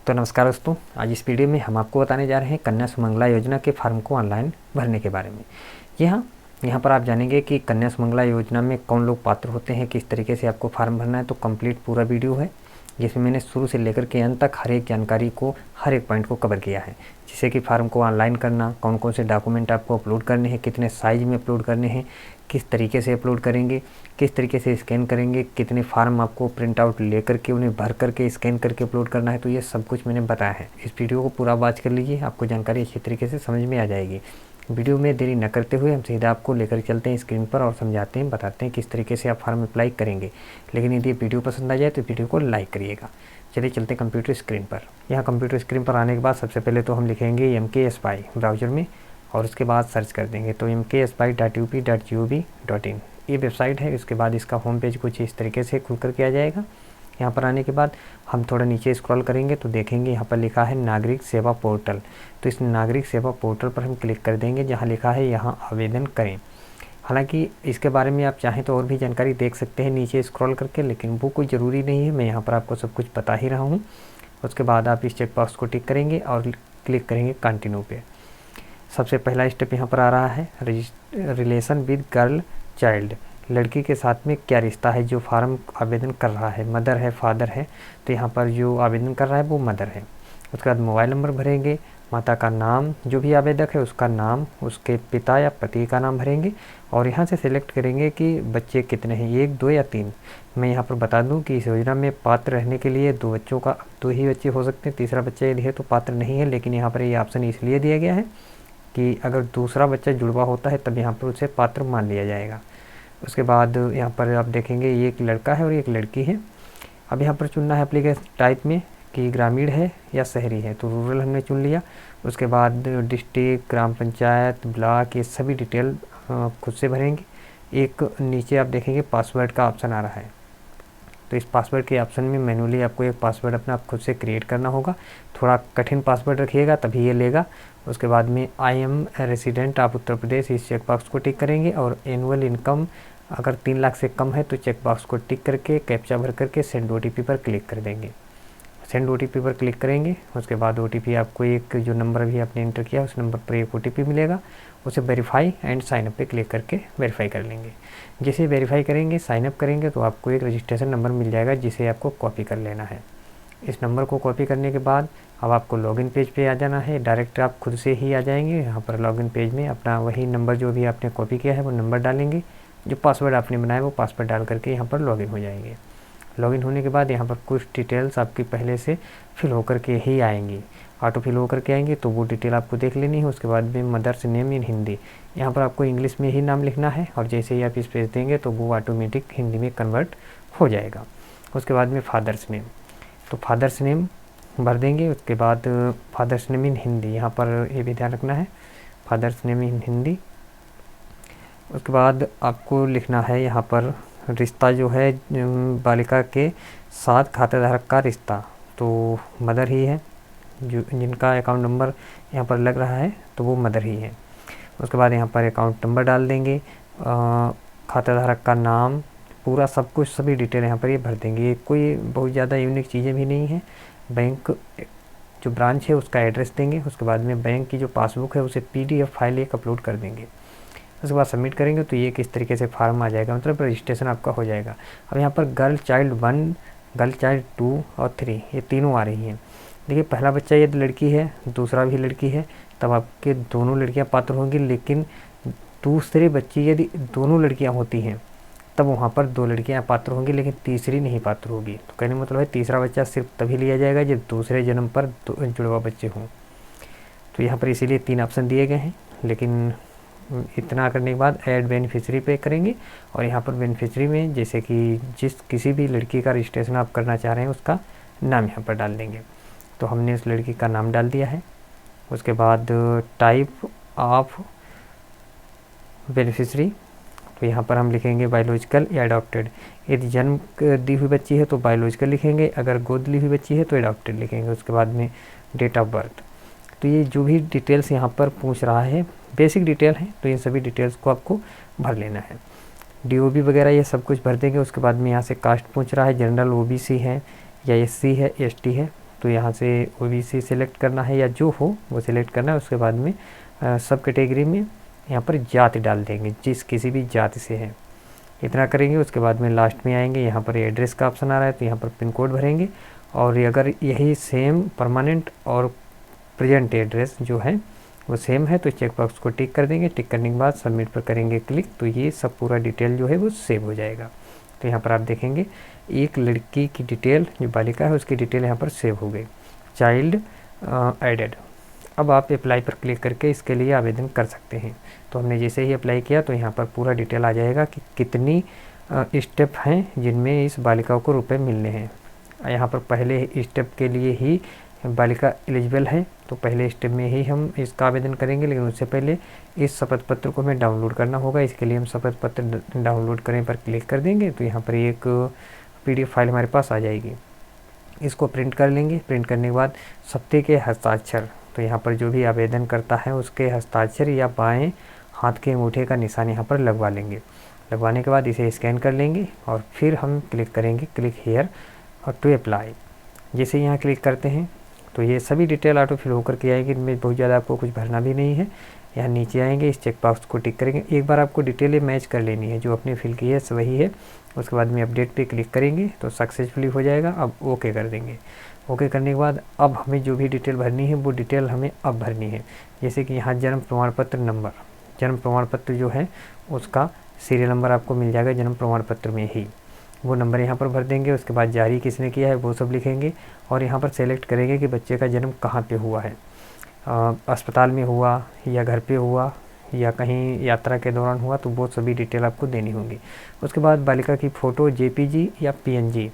तो नमस्कार दोस्तों, आज इस वीडियो में हम आपको बताने जा रहे हैं कन्या सुमंगला योजना के फार्म को ऑनलाइन भरने के बारे में। जी हाँ, यहाँ पर आप जानेंगे कि कन्या सुमंगला योजना में कौन लोग पात्र होते हैं, किस तरीके से आपको फार्म भरना है। तो कंप्लीट पूरा वीडियो है जिसमें मैंने शुरू से लेकर के अंत तक हर एक जानकारी को, हर एक पॉइंट को कवर किया है। जैसे कि फार्म को ऑनलाइन करना, कौन कौन से डॉक्यूमेंट आपको अपलोड करने हैं, कितने साइज़ में अपलोड करने हैं, किस तरीके से अपलोड करेंगे, किस तरीके से स्कैन करेंगे, कितने फार्म आपको प्रिंट आउट लेकर के उन्हें भर करके स्कैन करके अपलोड करना है। तो ये सब कुछ मैंने बताया है। इस वीडियो को पूरा वॉच कर लीजिए, आपको जानकारी अच्छी तरीके से समझ में आ जाएगी। वीडियो में देरी न करते हुए हम सीधा आपको लेकर चलते हैं स्क्रीन पर और समझाते हैं, बताते हैं किस तरीके से आप फार्म अप्लाई करेंगे। लेकिन यदि वीडियो पसंद आ जाए तो वीडियो को लाइक करिएगा। चलिए चलते हैं कंप्यूटर स्क्रीन पर। यहाँ कंप्यूटर स्क्रीन पर आने के बाद सबसे पहले तो हम लिखेंगे MKSY ब्राउज़र में और उसके बाद सर्च कर देंगे। तो mksy.up.gov.in ये वेबसाइट है। उसके बाद इसका होम पेज कुछ इस तरीके से खुल कर के आ जाएगा। यहाँ पर आने के बाद हम थोड़ा नीचे स्क्रॉल करेंगे तो देखेंगे यहाँ पर लिखा है नागरिक सेवा पोर्टल। तो इस नागरिक सेवा पोर्टल पर हम क्लिक कर देंगे, जहाँ लिखा है यहाँ आवेदन करें। हालांकि इसके बारे में आप चाहें तो और भी जानकारी देख सकते हैं नीचे स्क्रॉल करके, लेकिन वो कोई ज़रूरी नहीं है। मैं यहाँ पर आपको सब कुछ बता ही रहा हूँ। उसके बाद आप इस चेकबॉक्स को टिक करेंगे और क्लिक करेंगे कंटिन्यू पे। सबसे पहला स्टेप यहाँ पर आ रहा है रिलेशन विद गर्ल चाइल्ड, लड़की के साथ में क्या रिश्ता है। जो फार्म आवेदन कर रहा है, मदर है, फादर है, तो यहाँ पर जो आवेदन कर रहा है वो मदर है। उसके बाद मोबाइल नंबर भरेंगे, माता का नाम, जो भी आवेदक है उसका नाम, उसके पिता या पति का नाम भरेंगे और यहाँ से सिलेक्ट करेंगे कि बच्चे कितने हैं, 1, 2 या 3। मैं यहाँ पर बता दूँ कि इस योजना में पात्र रहने के लिए 2 बच्चों का 2 ही बच्चे हो सकते हैं। तीसरा बच्चा यदि है तो पात्र नहीं है, लेकिन यहाँ पर ये ऑप्शन इसलिए दिया गया है कि अगर दूसरा बच्चा जुड़वा होता है तब यहाँ पर उसे पात्र मान लिया जाएगा। उसके बाद यहाँ पर आप देखेंगे ये एक लड़का है और एक लड़की है। अब यहाँ पर चुनना है एप्लीकेशन टाइप में कि ग्रामीण है या शहरी है, तो रूरल हमने चुन लिया। उसके बाद डिस्ट्रिक्ट, ग्राम पंचायत, ब्लॉक, ये सभी डिटेल खुद से भरेंगे। एक नीचे आप देखेंगे पासवर्ड का ऑप्शन आ रहा है, तो इस पासवर्ड के ऑप्शन में मैनुअली आपको एक पासवर्ड अपना खुद से क्रिएट करना होगा। थोड़ा कठिन पासवर्ड रखिएगा तभी ये लेगा। उसके बाद में I am resident of Uttar Pradesh, इस चेकबॉक्स को टिक करेंगे और एनुअल इनकम अगर 3 लाख से कम है तो चेकबॉक्स को टिक करके कैप्चा भर करके सेंड OTP पर क्लिक कर देंगे। सेंड OTP पर क्लिक करेंगे। उसके बाद OTP आपको एक जो नंबर भी आपने इंटर किया उस नंबर पर एक OTP मिलेगा, उसे वेरीफाई एंड साइनअप पे क्लिक करके वेरीफाई कर लेंगे। जैसे वेरीफाई करेंगे, साइनअप करेंगे तो आपको एक रजिस्ट्रेशन नंबर मिल जाएगा जिसे आपको कॉपी कर लेना है। इस नंबर को कॉपी करने के बाद अब आपको लॉगिन पेज पे आ जाना है। डायरेक्ट आप खुद से ही आ जाएंगे। यहाँ पर लॉगिन पेज में अपना वही नंबर जो भी आपने कॉपी किया है वो नंबर डालेंगे, जो पासवर्ड आपने बनाया वो पासवर्ड डाल करके यहाँ पर लॉगिन हो जाएंगे। लॉगिन होने के बाद यहाँ पर कुछ डिटेल्स आपकी पहले से फिल होकर के ही आएंगी, ऑटो फिल होकर के आएंगे, तो वो डिटेल आपको देख लेनी है। उसके बाद में मदर्स नेम इन हिंदी, यहाँ पर आपको इंग्लिश में ही नाम लिखना है और जैसे ही आप स्पेस देंगे तो वो ऑटोमेटिक हिंदी में कन्वर्ट हो जाएगा। उसके बाद में फादर्स नेम, तो फादर्स नेम भर देंगे। उसके बाद फादर्स नेम इन हिंदी, यहाँ पर ये भी ध्यान रखना है, फादर्स नेम इन हिंदी। उसके बाद आपको लिखना है यहाँ पर रिश्ता जो है बालिका के साथ खातेधारक का रिश्ता, तो मदर ही है, जो जिनका अकाउंट नंबर यहाँ पर लग रहा है तो वो मदर ही है। उसके बाद यहाँ पर अकाउंट नंबर डाल देंगे, खातेधारक का नाम, पूरा सब कुछ, सभी डिटेल यहाँ पर ये भर देंगे। कोई बहुत ज़्यादा यूनिक चीज़ें भी नहीं है। बैंक जो ब्रांच है उसका एड्रेस देंगे। उसके बाद में बैंक की जो पासबुक है उसे PDF फाइल एक अपलोड कर देंगे। उसके बाद सबमिट करेंगे तो ये किस तरीके से फार्म आ जाएगा, मतलब रजिस्ट्रेशन आपका हो जाएगा। अब यहाँ पर गर्ल चाइल्ड 1, गर्ल चाइल्ड 2 और 3 ये तीनों आ रही हैं। देखिए पहला बच्चा यदि लड़की है, दूसरा भी लड़की है, तब आपके दोनों लड़कियाँ पात्र होंगी। लेकिन दूसरे बच्चे यदि दोनों लड़कियाँ होती हैं तब वहाँ पर 2 लड़कियाँ पात्र होंगी, लेकिन तीसरी नहीं पात्र होगी। तो कहने मतलब है तीसरा बच्चा सिर्फ तभी लिया जाएगा जब दूसरे जन्म पर जुड़वा बच्चे हों। तो यहाँ पर इसीलिए 3 ऑप्शन दिए गए हैं। लेकिन इतना करने के बाद ऐड बेनिफिशरी पे करेंगे और यहाँ पर बेनिफिशरी में जैसे कि किसी भी लड़की का रजिस्ट्रेशन आप करना चाह रहे हैं उसका नाम यहाँ पर डाल देंगे। तो हमने उस लड़की का नाम डाल दिया है। उसके बाद टाइप ऑफ बेनिफिशरी, तो यहाँ पर हम लिखेंगे बायोलॉजिकल या अडॉप्टेड। यदि जन्म दी हुई बच्ची है तो बायोलॉजिकल लिखेंगे, अगर गोद ली हुई बच्ची है तो अडॉप्टेड लिखेंगे। उसके बाद में डेट ऑफ बर्थ, तो ये जो भी डिटेल्स यहाँ पर पूछ रहा है बेसिक डिटेल है, तो ये सभी डिटेल्स को आपको भर लेना है। DOB वगैरह ये सब कुछ भर देंगे। उसके बाद में यहाँ से कास्ट पूछ रहा है, जनरल OBC है या SC है, ST है, तो यहाँ से OBC सिलेक्ट करना है या जो हो वो सिलेक्ट करना है। उसके बाद में सब कैटेगरी में यहाँ पर जाति डाल देंगे, जिस किसी भी जाति से है, इतना करेंगे। उसके बाद में लास्ट में आएंगे, यहाँ पर एड्रेस का ऑप्शन आ रहा है तो यहाँ पर पिन कोड भरेंगे। और अगर यही सेम परमानेंट और प्रेजेंट एड्रेस जो है वो सेम है तो चेक बॉक्स को टिक कर देंगे। टिक करने के बाद सबमिट पर करेंगे क्लिक, तो ये सब पूरा डिटेल जो है वो सेव हो जाएगा। तो यहाँ पर आप देखेंगे एक लड़की की डिटेल, जो बालिका है उसकी डिटेल यहाँ पर सेव हो गई, चाइल्ड एडेड। अब आप अप्लाई पर क्लिक करके इसके लिए आवेदन कर सकते हैं। तो हमने जैसे ही अप्लाई किया तो यहाँ पर पूरा डिटेल आ जाएगा कि कितनी स्टेप हैं जिनमें इस बालिका को रुपए मिलने हैं। यहाँ पर पहले स्टेप के लिए ही बालिका एलिजिबल है, तो पहले स्टेप में ही हम इसका आवेदन करेंगे। लेकिन उससे पहले इस शपथ पत्र को हमें डाउनलोड करना होगा। इसके लिए हम शपथ पत्र डाउनलोड करें पर क्लिक कर देंगे तो यहाँ पर एक PDF फाइल हमारे पास आ जाएगी। इसको प्रिंट कर लेंगे। प्रिंट करने के बाद सत्य के हस्ताक्षर, तो यहाँ पर जो भी आवेदन करता है उसके हस्ताक्षर या बाएं हाथ के अंगूठे का निशान यहाँ पर लगवा लेंगे। लगवाने के बाद इसे स्कैन कर लेंगे और फिर हम क्लिक करेंगे क्लिक हेयर और टू अप्लाई। जैसे यहाँ क्लिक करते हैं तो ये सभी डिटेल ऑटो फिल होकर के आएगी। इनमें बहुत ज़्यादा आपको कुछ भरना भी नहीं है। यहाँ नीचे आएंगे, इस चेक बॉक्स को टिक करेंगे। एक बार आपको डिटेलें मैच कर लेनी है, जो आपने फिल की है वही है। उसके बाद में अपडेट पे क्लिक करेंगे तो सक्सेसफुली हो जाएगा। अब ओके कर देंगे। ओके करने के बाद अब हमें जो भी डिटेल भरनी है वो डिटेल हमें अब भरनी है। जैसे कि यहाँ जन्म प्रमाण पत्र नंबर, जन्म प्रमाण पत्र जो है उसका सीरियल नंबर आपको मिल जाएगा जन्म प्रमाण पत्र में ही, वो नंबर यहाँ पर भर देंगे। उसके बाद जारी किसने किया है वो सब लिखेंगे और यहाँ पर सेलेक्ट करेंगे कि बच्चे का जन्म कहाँ पे हुआ है, अस्पताल में हुआ या घर पे हुआ या कहीं यात्रा के दौरान हुआ, तो वो सभी डिटेल आपको देनी होंगी। उसके बाद बालिका की फ़ोटो JPG या PNG,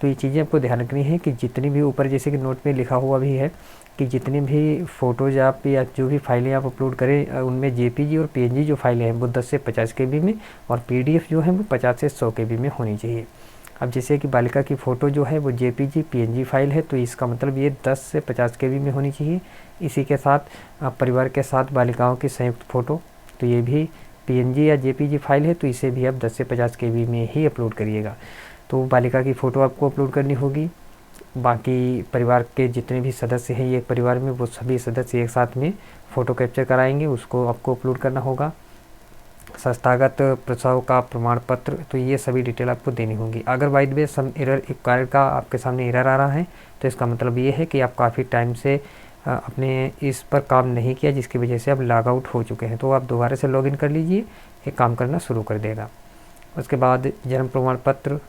तो ये चीज़ें आपको ध्यान रखनी है कि जितनी भी ऊपर जैसे कि नोट में लिखा हुआ भी है कि जितनी भी फ़ोटोज़ आप या जो भी फाइलें आप अपलोड करें उनमें JPG और PNG जो फाइलें हैं वो 10 से 50 KB में और PDF जो है वो 50 से 100 KB में होनी चाहिए। अब जैसे कि बालिका की फ़ोटो जो है वो JPG PNG फाइल है तो इसका मतलब ये 10 से 50 KB में होनी चाहिए। इसी के साथ परिवार के साथ बालिकाओं की संयुक्त फ़ोटो, तो ये भी PNG या JPG फाइल है तो इसे भी आप 10 से 50 KB में ही अपलोड करिएगा। तो बालिका की फ़ोटो आपको अपलोड करनी होगी। बाकी परिवार के जितने भी सदस्य हैं एक परिवार में वो सभी सदस्य एक साथ में फ़ोटो कैप्चर कराएंगे, उसको आपको अपलोड करना होगा। संस्थागत प्रसव का प्रमाण पत्र, तो ये सभी डिटेल आपको देनी होगी। अगर by the way some error card का आपके सामने एरर आ रहा है तो इसका मतलब ये है कि आप काफ़ी टाइम से अपने इस पर काम नहीं किया जिसकी वजह से आप लॉग आउट हो चुके हैं। तो आप दोबारा से लॉगिन कर लीजिए, ये काम करना शुरू कर देगा। उसके बाद जन्म प्रमाण पत्र,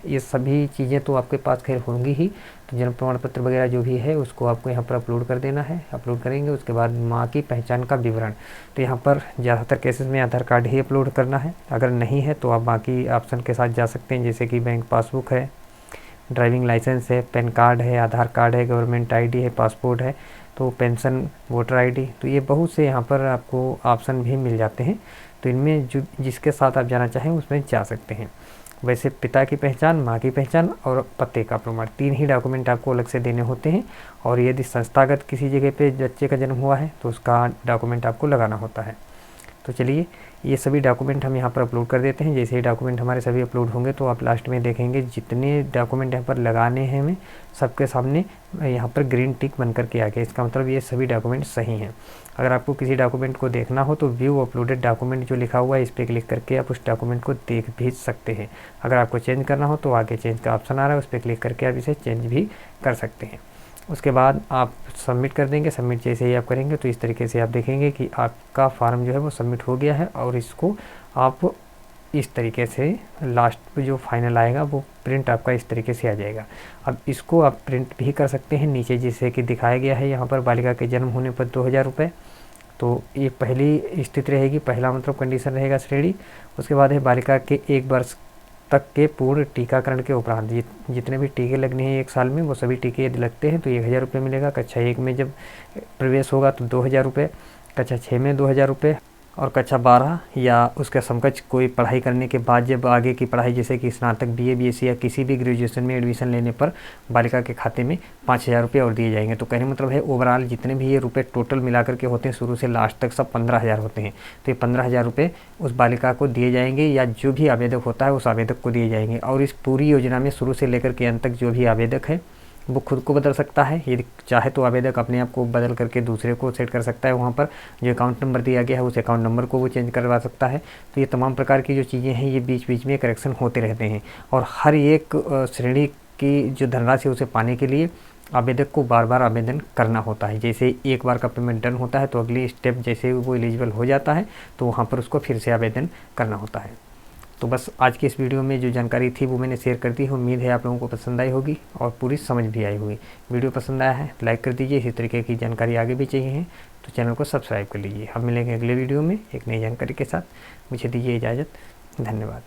ये सभी चीज़ें तो आपके पास खैर होंगी ही, तो जन्म प्रमाण पत्र वगैरह जो भी है उसको आपको यहाँ पर अपलोड कर देना है। अपलोड करेंगे उसके बाद माँ की पहचान का विवरण, तो यहाँ पर ज़्यादातर केसेस में आधार कार्ड ही अपलोड करना है। अगर नहीं है तो आप बाकी ऑप्शन के साथ जा सकते हैं, जैसे कि बैंक पासबुक है, ड्राइविंग लाइसेंस है, पैन कार्ड है, आधार कार्ड है, गवर्नमेंट ID है, पासपोर्ट है, तो पेंशन, वोटर ID, तो ये बहुत से यहाँ पर आपको ऑप्शन भी मिल जाते हैं। तो इनमें जो जिसके साथ आप जाना चाहें उसमें जा सकते हैं। वैसे पिता की पहचान, माँ की पहचान और पते का प्रमाण, 3 ही डॉक्यूमेंट आपको अलग से देने होते हैं। और यदि संस्थागत किसी जगह पे बच्चे का जन्म हुआ है तो उसका डॉक्यूमेंट आपको लगाना होता है। तो चलिए ये सभी डॉक्यूमेंट हम यहाँ पर अपलोड कर देते हैं। जैसे ही डॉक्यूमेंट हमारे सभी अपलोड होंगे तो आप लास्ट में देखेंगे जितने डॉक्यूमेंट यहाँ पर लगाने हैं हमें सबके सामने यहाँ पर ग्रीन टिक बन करके आ गया। इसका मतलब ये सभी डॉक्यूमेंट सही हैं। अगर आपको किसी डॉक्यूमेंट को देखना हो तो व्यू अपलोडेड डॉक्यूमेंट जो लिखा हुआ है इस पर क्लिक करके आप उस डॉक्यूमेंट को देख भी सकते हैं। अगर आपको चेंज करना हो तो आगे चेंज का ऑप्शन आ रहा है, उस पर क्लिक करके आप इसे चेंज भी कर सकते हैं। उसके बाद आप सबमिट कर देंगे। सबमिट जैसे ही आप करेंगे तो इस तरीके से आप देखेंगे कि आपका फॉर्म जो है वो सबमिट हो गया है और इसको आप इस तरीके से लास्ट पे जो फाइनल आएगा वो प्रिंट आपका इस तरीके से आ जाएगा। अब इसको आप प्रिंट भी कर सकते हैं। नीचे जैसे कि दिखाया गया है यहाँ पर बालिका के जन्म होने पर 2000 रुपये, तो ये पहली स्थिति रहेगी, पहला मतलब कंडीशन रहेगा श्रेणी। उसके बाद है बालिका के 1 वर्ष तक के पूर्ण टीकाकरण के उपरांत जितने भी टीके लगने हैं 1 साल में वो सभी टीके यदि लगते हैं तो 1000 रुपये मिलेगा। कक्षा 1 में जब प्रवेश होगा तो 2000 रुपये, कक्षा 6 में 2000 रुपये और कक्षा 12 या उसका समकक्ष कोई पढ़ाई करने के बाद जब आगे की पढ़ाई जैसे कि स्नातक BA BSc या किसी भी ग्रेजुएशन में एडमिशन लेने पर बालिका के खाते में 5000 रुपये और दिए जाएंगे। तो कहने मतलब है ओवरऑल जितने भी ये रुपए टोटल मिला करके होते हैं शुरू से लास्ट तक सब 15,000 होते हैं। तो ये 15,000 रुपये उस बालिका को दिए जाएंगे या जो भी आवेदक होता है उस आवेदक को दिए जाएंगे। और इस पूरी योजना में शुरू से लेकर के अंत तक जो भी आवेदक है वो खुद को बदल सकता है, यदि चाहे तो आवेदक अपने आप को बदल करके दूसरे को सेट कर सकता है। वहाँ पर जो अकाउंट नंबर दिया गया है उस अकाउंट नंबर को वो चेंज करवा सकता है। तो ये तमाम प्रकार की जो चीज़ें हैं ये बीच बीच में करेक्शन होते रहते हैं, और हर एक श्रेणी की जो धनराशि उसे पाने के लिए आवेदक को बार बार आवेदन करना होता है। जैसे एक बार का पेमेंट डन होता है तो अगली स्टेप जैसे वो एलिजिबल हो जाता है तो वहाँ पर उसको फिर से आवेदन करना होता है। तो बस आज की इस वीडियो में जो जानकारी थी वो मैंने शेयर कर दी है। उम्मीद है आप लोगों को पसंद आई होगी और पूरी समझ भी आई होगी। वीडियो पसंद आया है लाइक कर दीजिए। इसी तरीके की जानकारी आगे भी चाहिए है तो चैनल को सब्सक्राइब कर लीजिए। हम मिलेंगे अगले वीडियो में एक नई जानकारी के साथ। मुझे दीजिए इजाज़त। धन्यवाद।